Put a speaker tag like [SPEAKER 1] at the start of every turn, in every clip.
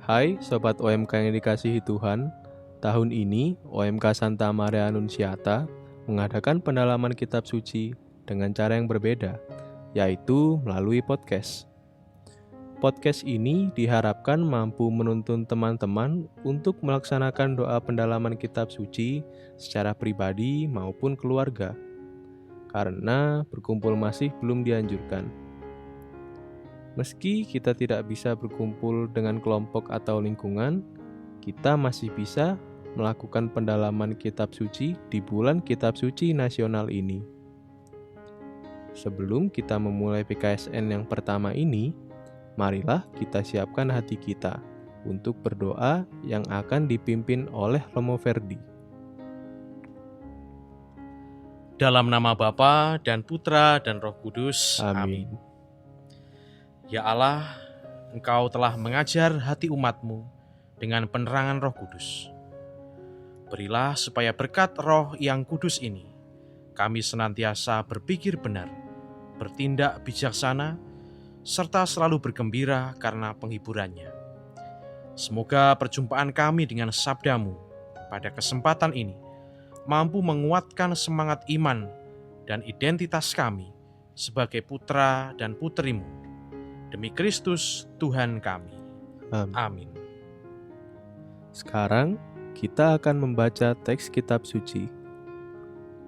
[SPEAKER 1] Hai Sobat OMK yang dikasihi Tuhan, tahun ini OMK Santa Maria Annunziata mengadakan pendalaman kitab suci dengan cara yang berbeda, yaitu melalui podcast. Podcast ini diharapkan mampu menuntun teman-teman untuk melaksanakan doa pendalaman kitab suci secara pribadi maupun keluarga, karena berkumpul masih belum dianjurkan. Meski kita tidak bisa berkumpul dengan kelompok atau lingkungan, kita masih bisa melakukan pendalaman kitab suci di bulan kitab suci nasional ini. Sebelum kita memulai PKSN yang pertama ini, marilah kita siapkan hati kita untuk berdoa yang akan dipimpin oleh Romo Verdi.
[SPEAKER 2] Dalam nama Bapa dan Putra dan Roh Kudus.
[SPEAKER 1] Amin.
[SPEAKER 2] Ya Allah, Engkau telah mengajar hati umat-Mu dengan penerangan Roh Kudus. Berilah supaya berkat Roh yang kudus ini, kami senantiasa berpikir benar, bertindak bijaksana, serta selalu bergembira karena penghiburannya. Semoga perjumpaan kami dengan sabda-Mu pada kesempatan ini mampu menguatkan semangat iman dan identitas kami sebagai putra dan putri-Mu. Demi Kristus Tuhan kami. Amin.
[SPEAKER 1] Sekarang kita akan membaca teks kitab suci.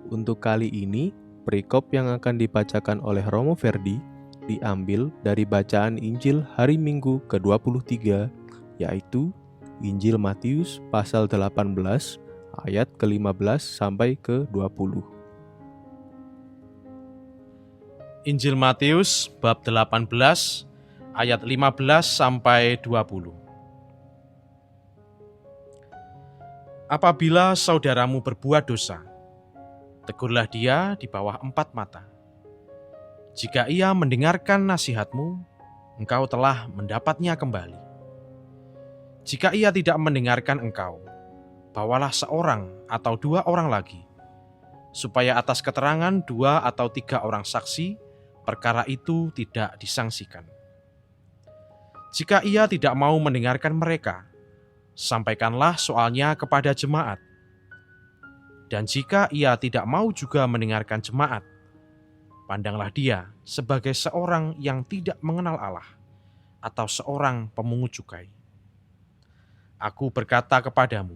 [SPEAKER 1] Untuk kali ini, perikop yang akan dibacakan oleh Romo Verdi diambil dari bacaan Injil hari Minggu ke-23, yaitu Injil Matius pasal 18 ayat ke-15 sampai ke-20.
[SPEAKER 2] Injil Matius bab 18 ayat 15 sampai 20. Apabila saudaramu berbuat dosa, tegurlah dia di bawah 4 mata. Jika ia mendengarkan nasihatmu, engkau telah mendapatnya kembali. Jika ia tidak mendengarkan engkau, bawalah seorang atau 2 orang lagi, supaya atas keterangan 2 atau 3 orang saksi, perkara itu tidak disangsikan. Jika ia tidak mau mendengarkan mereka, sampaikanlah soalnya kepada jemaat. Dan jika ia tidak mau juga mendengarkan jemaat, pandanglah dia sebagai seorang yang tidak mengenal Allah atau seorang pemungut cukai. Aku berkata kepadamu,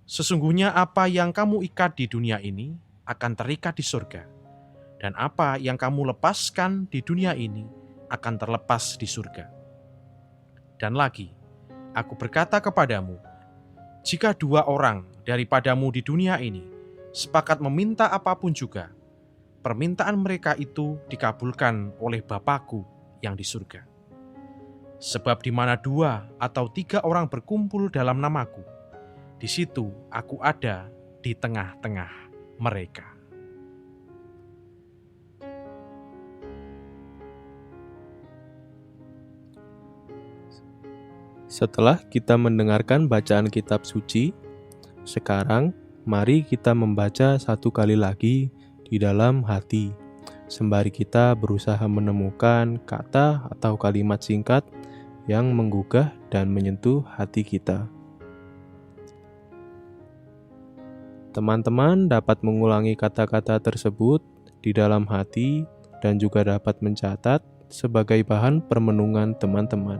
[SPEAKER 2] sesungguhnya apa yang kamu ikat di dunia ini akan terikat di surga, dan apa yang kamu lepaskan di dunia ini akan terlepas di surga. Dan lagi, aku berkata kepadamu, jika 2 orang daripadamu di dunia ini sepakat meminta apapun juga, permintaan mereka itu dikabulkan oleh Bapa-Ku yang di surga. Sebab di mana 2 atau 3 orang berkumpul dalam nama-Ku, di situ Aku ada di tengah-tengah mereka.
[SPEAKER 1] Setelah kita mendengarkan bacaan kitab suci, sekarang mari kita membaca satu kali lagi di dalam hati, sembari kita berusaha menemukan kata atau kalimat singkat yang menggugah dan menyentuh hati kita. Teman-teman dapat mengulangi kata-kata tersebut di dalam hati dan juga dapat mencatat sebagai bahan permenungan teman-teman.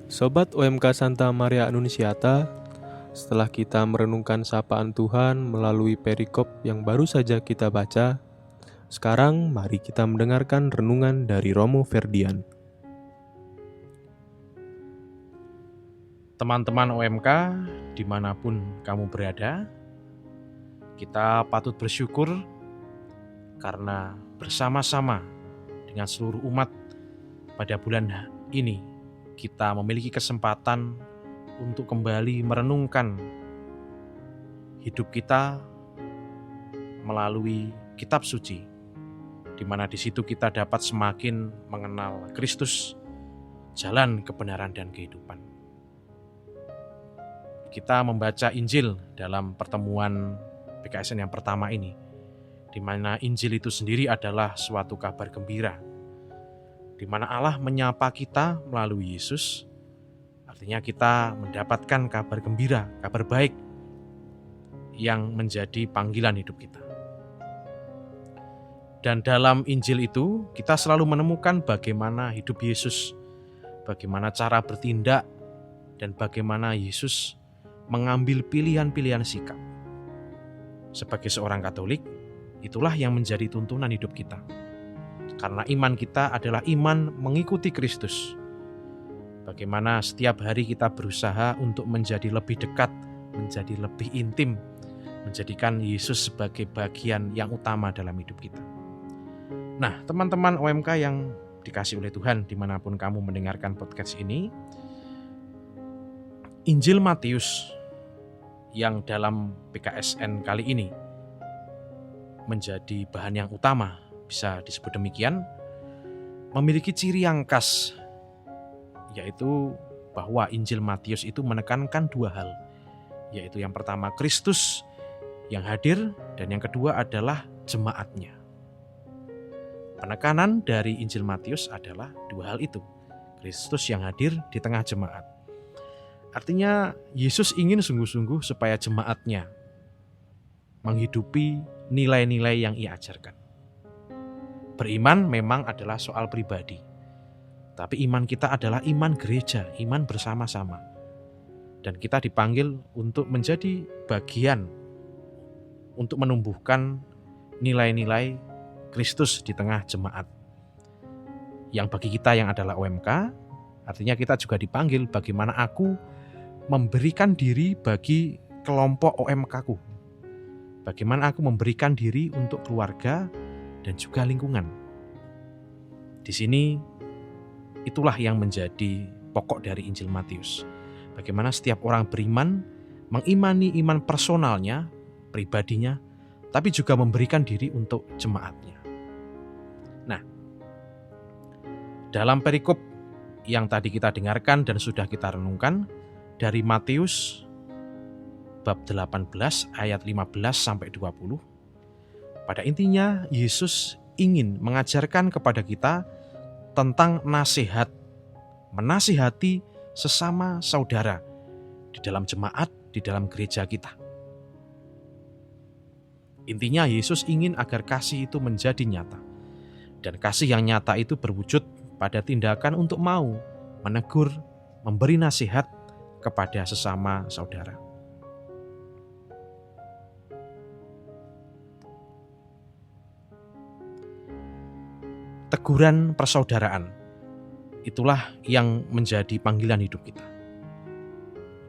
[SPEAKER 1] Sobat OMK Santa Maria Annunziata, setelah kita merenungkan sapaan Tuhan melalui perikop yang baru saja kita baca, sekarang mari kita mendengarkan renungan dari Romo Ferdian.
[SPEAKER 2] Teman-teman OMK, dimanapun kamu berada, kita patut bersyukur karena bersama-sama dengan seluruh umat pada bulan ini kita memiliki kesempatan untuk kembali merenungkan hidup kita melalui kitab suci, di mana di situ kita dapat semakin mengenal Kristus, jalan kebenaran dan kehidupan. Kita membaca Injil dalam pertemuan PKSN yang pertama ini, di mana Injil itu sendiri adalah suatu kabar gembira, di mana Allah menyapa kita melalui Yesus. Artinya kita mendapatkan kabar gembira, kabar baik yang menjadi panggilan hidup kita. Dan dalam Injil itu kita selalu menemukan bagaimana hidup Yesus, bagaimana cara bertindak, dan bagaimana Yesus mengambil pilihan-pilihan sikap. Sebagai seorang Katolik, itulah yang menjadi tuntunan hidup kita. Karena iman kita adalah iman mengikuti Kristus. Bagaimana setiap hari kita berusaha untuk menjadi lebih dekat, menjadi lebih intim, menjadikan Yesus sebagai bagian yang utama dalam hidup kita. Nah, teman-teman OMK yang dikasih oleh Tuhan dimanapun kamu mendengarkan podcast ini, Injil Matius yang dalam PKSN kali ini menjadi bahan yang utama, bisa disebut demikian, memiliki ciri yang khas, yaitu bahwa Injil Matius itu menekankan dua hal, yaitu yang pertama Kristus yang hadir, dan yang kedua adalah jemaatnya. Penekanan dari Injil Matius adalah dua hal itu, Kristus yang hadir di tengah jemaat. Artinya Yesus ingin sungguh-sungguh supaya jemaatnya menghidupi nilai-nilai yang Ia ajarkan. Beriman memang adalah soal pribadi, tapi iman kita adalah iman gereja, iman bersama-sama. Dan kita dipanggil untuk menjadi bagian untuk menumbuhkan nilai-nilai Kristus di tengah jemaat. Yang bagi kita yang adalah OMK, artinya kita juga dipanggil bagaimana aku memberikan diri bagi kelompok OMK-ku. Bagaimana aku memberikan diri untuk keluarga dan juga lingkungan. Di sini itulah yang menjadi pokok dari Injil Matius. Bagaimana setiap orang beriman mengimani iman personalnya, pribadinya, tapi juga memberikan diri untuk jemaatnya. Nah, dalam perikop yang tadi kita dengarkan dan sudah kita renungkan dari Matius bab 18 ayat 15 sampai 20, pada intinya Yesus ingin mengajarkan kepada kita tentang nasihat, menasihati sesama saudara di dalam jemaat, di dalam gereja kita. Intinya Yesus ingin agar kasih itu menjadi nyata. Dan kasih yang nyata itu berwujud pada tindakan untuk mau menegur, memberi nasihat kepada sesama saudara. Teguran persaudaraan, itulah yang menjadi panggilan hidup kita.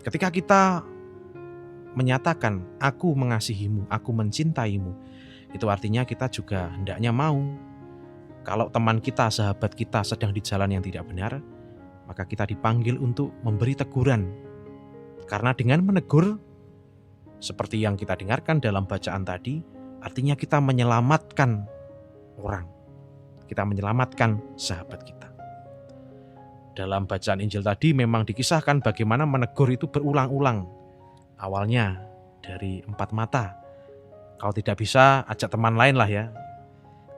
[SPEAKER 2] Ketika kita menyatakan, aku mengasihimu, aku mencintaimu, itu artinya kita juga hendaknya mau. Kalau teman kita, sahabat kita sedang di jalan yang tidak benar, maka kita dipanggil untuk memberi teguran. Karena dengan menegur, seperti yang kita dengarkan dalam bacaan tadi, artinya kita menyelamatkan orang. Kita menyelamatkan sahabat kita. Dalam bacaan Injil tadi memang dikisahkan bagaimana menegur itu berulang-ulang. Awalnya dari 4 mata. Kalau tidak bisa, ajak teman lain lah ya.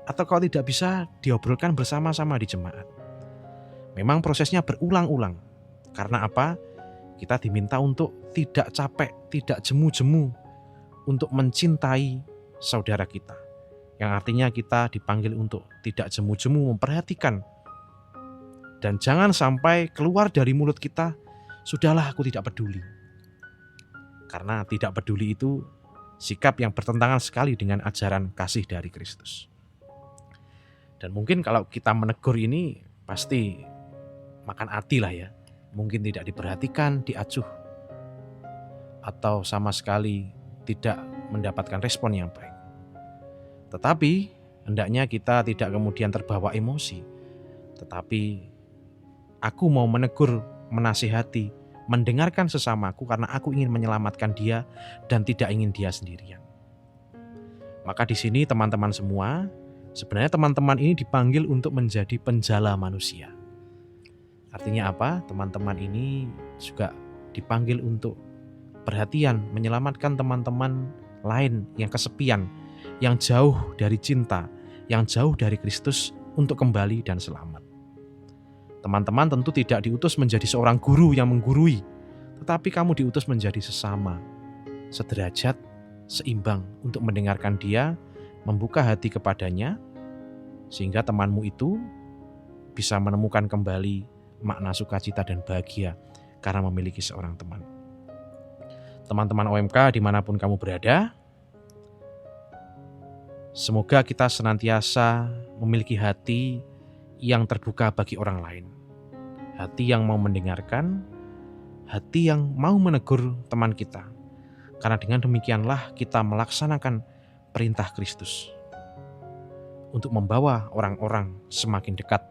[SPEAKER 2] Atau kalau tidak bisa, diobrolkan bersama-sama di jemaat. Memang prosesnya berulang-ulang. Karena apa? Kita diminta untuk tidak capek, tidak jemu-jemu untuk mencintai saudara kita. Yang artinya kita dipanggil untuk tidak jemu-jemu memperhatikan Dan jangan sampai keluar dari mulut kita, "Sudahlah, aku tidak peduli." Karena tidak peduli itu sikap yang bertentangan sekali dengan ajaran kasih dari Kristus. Dan mungkin kalau kita menegur ini pasti makan hati lah ya. Mungkin tidak diperhatikan, diacuh, atau sama sekali tidak mendapatkan respon yang baik. Tetapi hendaknya kita tidak kemudian terbawa emosi. Tetapi aku mau menegur, menasihati, mendengarkan sesamaku karena aku ingin menyelamatkan dia dan tidak ingin dia sendirian. Maka di sini teman-teman semua, sebenarnya teman-teman ini dipanggil untuk menjadi penjala manusia. Artinya apa? Teman-teman ini juga dipanggil untuk perhatian, menyelamatkan teman-teman lain yang kesepian, yang jauh dari cinta, yang jauh dari Kristus untuk kembali dan selamat. Teman-teman tentu tidak diutus menjadi seorang guru yang menggurui, tetapi kamu diutus menjadi sesama, sederajat, seimbang untuk mendengarkan dia, membuka hati kepadanya, sehingga temanmu itu bisa menemukan kembali makna sukacita dan bahagia karena memiliki seorang teman. Teman-teman OMK dimanapun kamu berada, semoga kita senantiasa memiliki hati yang terbuka bagi orang lain. Hati yang mau mendengarkan, hati yang mau menegur teman kita. Karena dengan demikianlah kita melaksanakan perintah Kristus untuk membawa orang-orang semakin dekat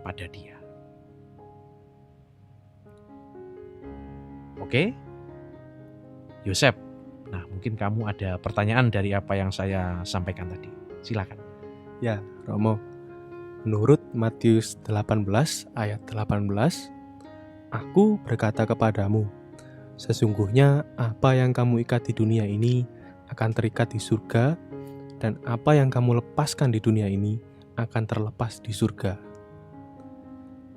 [SPEAKER 2] pada Dia. Oke, Yosep. Nah, mungkin kamu ada pertanyaan dari apa yang saya sampaikan tadi. Silakan.
[SPEAKER 1] Ya, Romo. Menurut Matius 18 ayat 18, "Aku berkata kepadamu, sesungguhnya apa yang kamu ikat di dunia ini akan terikat di surga, dan apa yang kamu lepaskan di dunia ini akan terlepas di surga."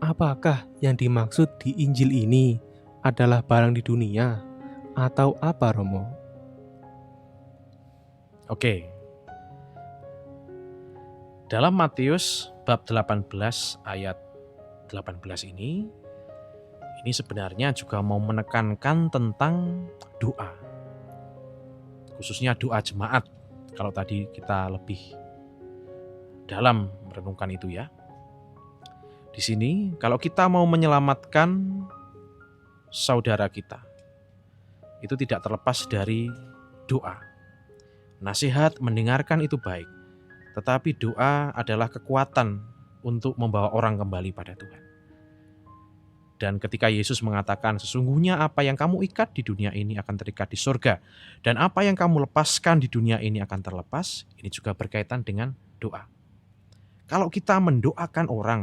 [SPEAKER 1] Apakah yang dimaksud di Injil ini adalah barang di dunia atau apa, Romo?
[SPEAKER 2] Oke. Dalam Matius bab 18 ayat 18 ini sebenarnya juga mau menekankan tentang doa. Khususnya doa jemaat. Kalau tadi kita lebih dalam merenungkan itu ya. Di sini kalau kita mau menyelamatkan saudara kita, itu tidak terlepas dari doa. Nasihat, mendengarkan itu baik, tetapi doa adalah kekuatan untuk membawa orang kembali pada Tuhan. Dan ketika Yesus mengatakan, sesungguhnya apa yang kamu ikat di dunia ini akan terikat di surga, dan apa yang kamu lepaskan di dunia ini akan terlepas, ini juga berkaitan dengan doa. Kalau kita mendoakan orang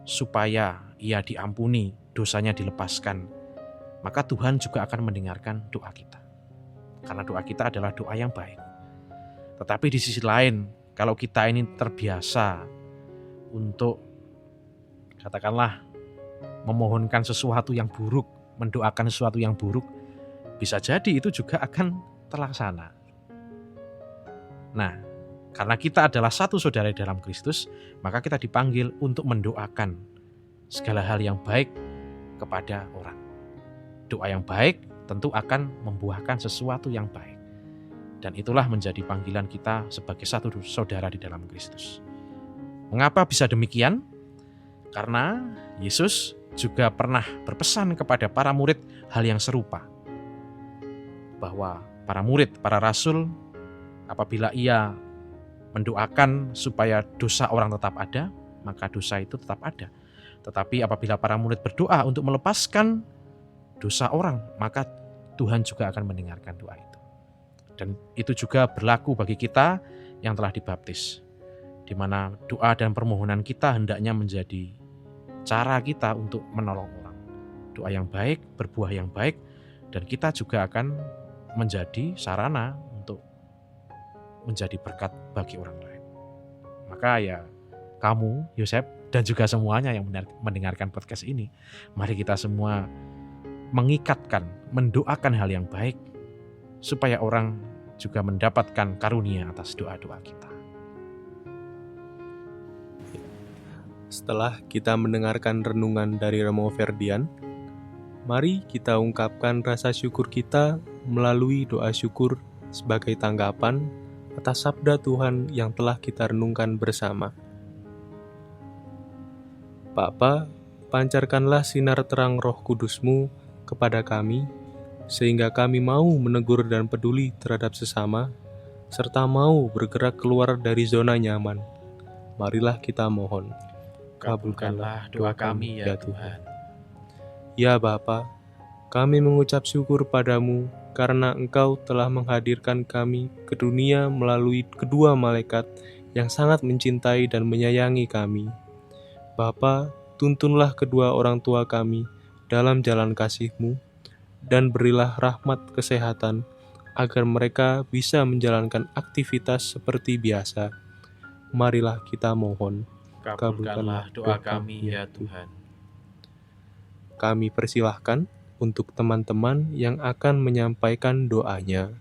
[SPEAKER 2] supaya ia diampuni, dosanya dilepaskan, maka Tuhan juga akan mendengarkan doa kita. Karena doa kita adalah doa yang baik. Tetapi di sisi lain, kalau kita ini terbiasa untuk katakanlah memohonkan sesuatu yang buruk, mendoakan sesuatu yang buruk, bisa jadi itu juga akan terlaksana. Nah, karena kita adalah satu saudara dalam Kristus, maka kita dipanggil untuk mendoakan segala hal yang baik kepada orang. Doa yang baik tentu akan membuahkan sesuatu yang baik. Dan itulah menjadi panggilan kita sebagai satu saudara di dalam Kristus. Mengapa bisa demikian? Karena Yesus juga pernah berpesan kepada para murid hal yang serupa. Bahwa para murid, para rasul, apabila ia mendoakan supaya dosa orang tetap ada, maka dosa itu tetap ada. Tetapi apabila para murid berdoa untuk melepaskan dosa orang, maka Tuhan juga akan mendengarkan doa itu. Dan itu juga berlaku bagi kita yang telah dibaptis, di mana doa dan permohonan kita hendaknya menjadi cara kita untuk menolong orang. Doa yang baik, berbuah yang baik, dan kita juga akan menjadi sarana untuk menjadi berkat bagi orang lain. Maka ya kamu, Yosep, dan juga semuanya yang mendengarkan podcast ini, mari kita semua mengikatkan, mendoakan hal yang baik, supaya orang juga mendapatkan karunia atas doa-doa kita.
[SPEAKER 1] Setelah kita mendengarkan renungan dari Romo Ferdian, mari kita ungkapkan rasa syukur kita melalui doa syukur sebagai tanggapan atas sabda Tuhan yang telah kita renungkan bersama. Bapa, pancarkanlah sinar terang Roh Kudus-Mu kepada kami, sehingga kami mau menegur dan peduli terhadap sesama, serta mau bergerak keluar dari zona nyaman. Marilah kita mohon.
[SPEAKER 2] Kabulkanlah doa kami ya Tuhan.
[SPEAKER 1] Ya Bapa, kami mengucap syukur padamu karena Engkau telah menghadirkan kami ke dunia melalui kedua malaikat yang sangat mencintai dan menyayangi kami. Bapa, tuntunlah kedua orang tua kami dalam jalan kasih-Mu, dan berilah rahmat kesehatan agar mereka bisa menjalankan aktivitas seperti biasa. Marilah kita mohon.
[SPEAKER 2] Kabulkanlah doa kami ya Tuhan.
[SPEAKER 1] Kami persilahkan untuk teman-teman yang akan menyampaikan doanya.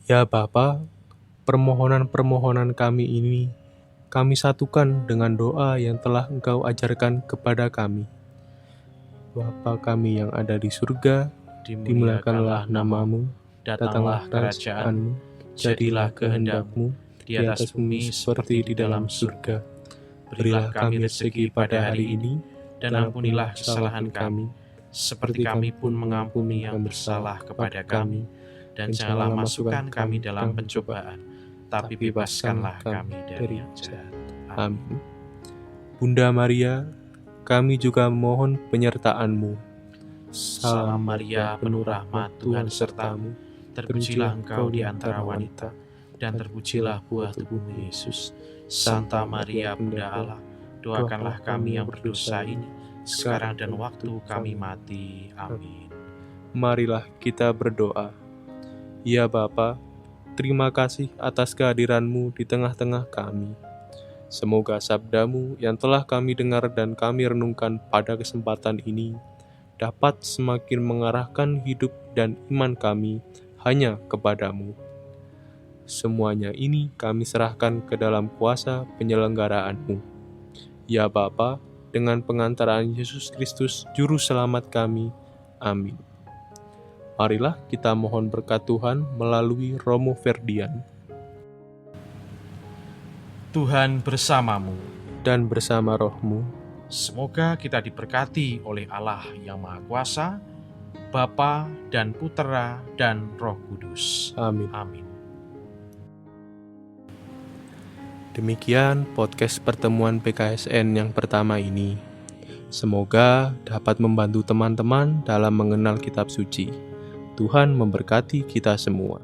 [SPEAKER 1] Ya Bapa, permohonan-permohonan kami ini kami satukan dengan doa yang telah Engkau ajarkan kepada kami. Bapa kami yang ada di surga, dimuliakanlah namamu, datanglah kerajaan-Mu, jadilah kehendak-Mu di atas bumi seperti di dalam surga. Berilah kami rezeki pada hari ini, dan ampunilah kesalahan kami, seperti kami pun mengampuni yang bersalah kepada kami. Dan janganlah masukkan kami dalam pencobaan, tapi bebaskanlah kami dari yang jahat. Amin. Bunda Maria, kami juga memohon penyertaan-Mu.
[SPEAKER 2] Salam Maria, penuh rahmat, Tuhan sertamu. Terpujilah engkau di antara wanita, dan terpujilah buah tubuhmu Yesus. Santa Maria, Bunda Allah, doakanlah kami yang berdosa ini, sekarang dan waktu kami mati. Amin.
[SPEAKER 1] Marilah kita berdoa. Ya Bapa, terima kasih atas kehadiran-Mu di tengah-tengah kami. Semoga sabda-Mu yang telah kami dengar dan kami renungkan pada kesempatan ini dapat semakin mengarahkan hidup dan iman kami hanya kepada-Mu. Semuanya ini kami serahkan ke dalam kuasa penyelenggaraan-Mu. Ya Bapa, dengan pengantaraan Yesus Kristus, Juru Selamat kami. Amin. Marilah kita mohon berkat Tuhan melalui Romo Ferdian.
[SPEAKER 2] Tuhan bersamamu,
[SPEAKER 1] dan bersama roh-Mu.
[SPEAKER 2] Semoga kita diberkati oleh Allah yang Maha Kuasa, Bapa dan Putera dan Roh Kudus.
[SPEAKER 1] Amin.
[SPEAKER 2] Amin.
[SPEAKER 1] Demikian podcast pertemuan PKSN yang pertama ini. Semoga dapat membantu teman-teman dalam mengenal kitab suci. Tuhan memberkati kita semua.